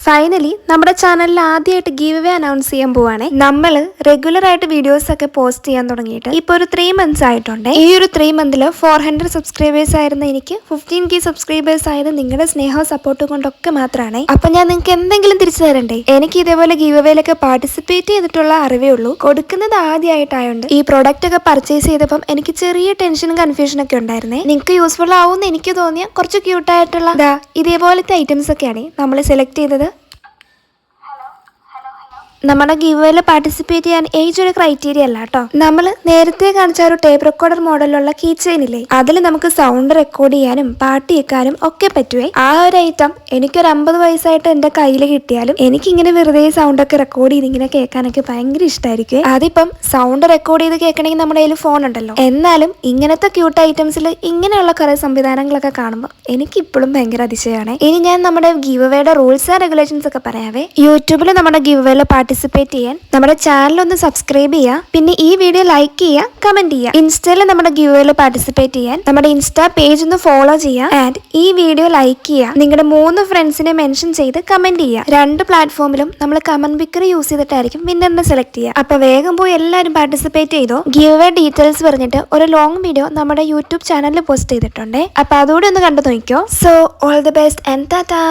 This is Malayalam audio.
ഫൈനലി നമ്മുടെ ചാനലിൽ ആദ്യമായിട്ട് ഗീവ് അവേ അനൗൺസ് ചെയ്യാൻ പോവാണ്. നമ്മൾ റെഗുലർ ആയിട്ട് വീഡിയോസ് ഒക്കെ പോസ്റ്റ് ചെയ്യാൻ തുടങ്ങിയിട്ട് ഇപ്പൊ ഒരു 3 months ആയിട്ടുണ്ട്. ഈ ഒരു 3 months 400 സബ്സ്ക്രൈബേഴ്സ് ആയിരുന്ന എനിക്ക് 15K സബ്സ്ക്രൈബേഴ്സ് ആയത് നിങ്ങളുടെ സ്നേഹവും സപ്പോർട്ടും കൊണ്ടൊക്കെ മാത്രമാണ്. അപ്പൊ ഞാൻ നിങ്ങൾക്ക് എന്തെങ്കിലും തിരിച്ചു തരണ്ടേ? എനിക്ക് ഇതേപോലെ ഗീവ് അവേയിലൊക്കെ പാർട്ടിസിപ്പേറ്റ് ചെയ്തിട്ടുള്ള അറിവേ ഉള്ളൂ. കൊടുക്കുന്നത് ആദ്യമായിട്ടായോണ്ട് ഈ പ്രോഡക്റ്റ് ഒക്കെ പർച്ചേസ് ചെയ്തപ്പം എനിക്ക് ചെറിയ ടെൻഷനും കൺഫ്യൂഷനും ഒക്കെ ഉണ്ടായിരുന്നേ. നിങ്ങൾക്ക് യൂസ്ഫുൾ ആവുമെന്ന് എനിക്ക് തോന്നിയ കുറച്ച് ക്യൂട്ടായിട്ടുള്ള ഇതേപോലത്തെ ഐറ്റംസ് ഒക്കെയാണ് നമ്മൾ സെലക്ട് ചെയ്തത്. നമ്മുടെ ഗീവ് അവേയിൽ പാർട്ടിസിപ്പേറ്റ് ചെയ്യാൻ ഏജ് ഒരു ക്രൈറ്റീരിയ അല്ല കേട്ടോ. നമ്മൾ നേരത്തെ കാണിച്ച ഒരു ടേപ്പ് റെക്കോർഡർ മോഡലുള്ള കീ ചെയിൻ ഇല്ലേ, അതിൽ നമുക്ക് സൗണ്ട് റെക്കോർഡ് ചെയ്യാനും പാട്ട് കേൾക്കാനും ഒക്കെ പറ്റുവേ. ആ ഒരു ഐറ്റം എനിക്കൊരു 50 വയസ്സായിട്ട് എന്റെ കയ്യിൽ കിട്ടിയാലും എനിക്കിങ്ങനെ വെറുതെ സൗണ്ട് ഒക്കെ റെക്കോർഡ് ചെയ്ത് ഇങ്ങനെ കേൾക്കാനൊക്കെ ഭയങ്കര ഇഷ്ടമായിരിക്കും. അതിപ്പം സൗണ്ട് റെക്കോർഡ് ചെയ്ത് കേൾക്കണമെങ്കിൽ നമ്മുടെ കയ്യിൽ ഫോൺ ഉണ്ടല്ലോ. എന്നാലും ഇങ്ങനത്തെ ക്യൂട്ട് ഐറ്റംസിൽ ഇങ്ങനെയുള്ള കുറെ സംവിധാനങ്ങളൊക്കെ കാണുമ്പോൾ എനിക്ക് ഇപ്പോഴും ഭയങ്കര അതിശയമാണ്. ഇനി ഞാൻ നമ്മുടെ ഗീവ് അവേയുടെ റൂൾസ് ആൻഡ് റെഗുലേഷൻസ് ഒക്കെ പറയാവേ. യൂട്യൂബിൽ നമ്മുടെ ഗീവ് അവേയിൽ പാർട്ടിസിപ്പേറ്റ് ചെയ്യാൻ നമ്മുടെ ചാനൽ ഒന്ന് സബ്സ്ക്രൈബ് ചെയ്യുക, പിന്നെ ഈ വീഡിയോ ലൈക്ക് ചെയ്യുക, കമന്റ് ചെയ്യുക. ഇൻസ്റ്റയിൽ നമ്മുടെ ഗീവ് അവേയിൽ പാർട്ടിസിപ്പേറ്റ് ചെയ്യാൻ നമ്മുടെ ഇൻസ്റ്റാ പേജ് ഒന്ന് ഫോളോ ചെയ്യുക ആൻഡ് ഈ വീഡിയോ ലൈക്ക് ചെയ്യുക. നിങ്ങളുടെ 3 ഫ്രണ്ട്സിനെ മെൻഷൻ ചെയ്ത് കമന്റ് ചെയ്യുക. 2 പ്ലാറ്റ്ഫോമിലും നമ്മൾ കമന്റ് പിക്കർ യൂസ് ചെയ്തിട്ടായിരിക്കും വിന്നറിനെ സെലക്ട് ചെയ്യുക. അപ്പൊ വേഗം പോയി എല്ലാവരും പാർട്ടിസിപ്പേറ്റ് ചെയ്തോ. ഗീവ് അവേ ഡീറ്റെയിൽസ് പറഞ്ഞിട്ട് ഒരു ലോങ് വീഡിയോ നമ്മുടെ യൂട്യൂബ് ചാനലിൽ പോസ്റ്റ് ചെയ്തിട്ടുണ്ട്. അപ്പൊ അതുകൂടി ഒന്ന് കണ്ടു നോക്കിയോ. So all the best and Tata.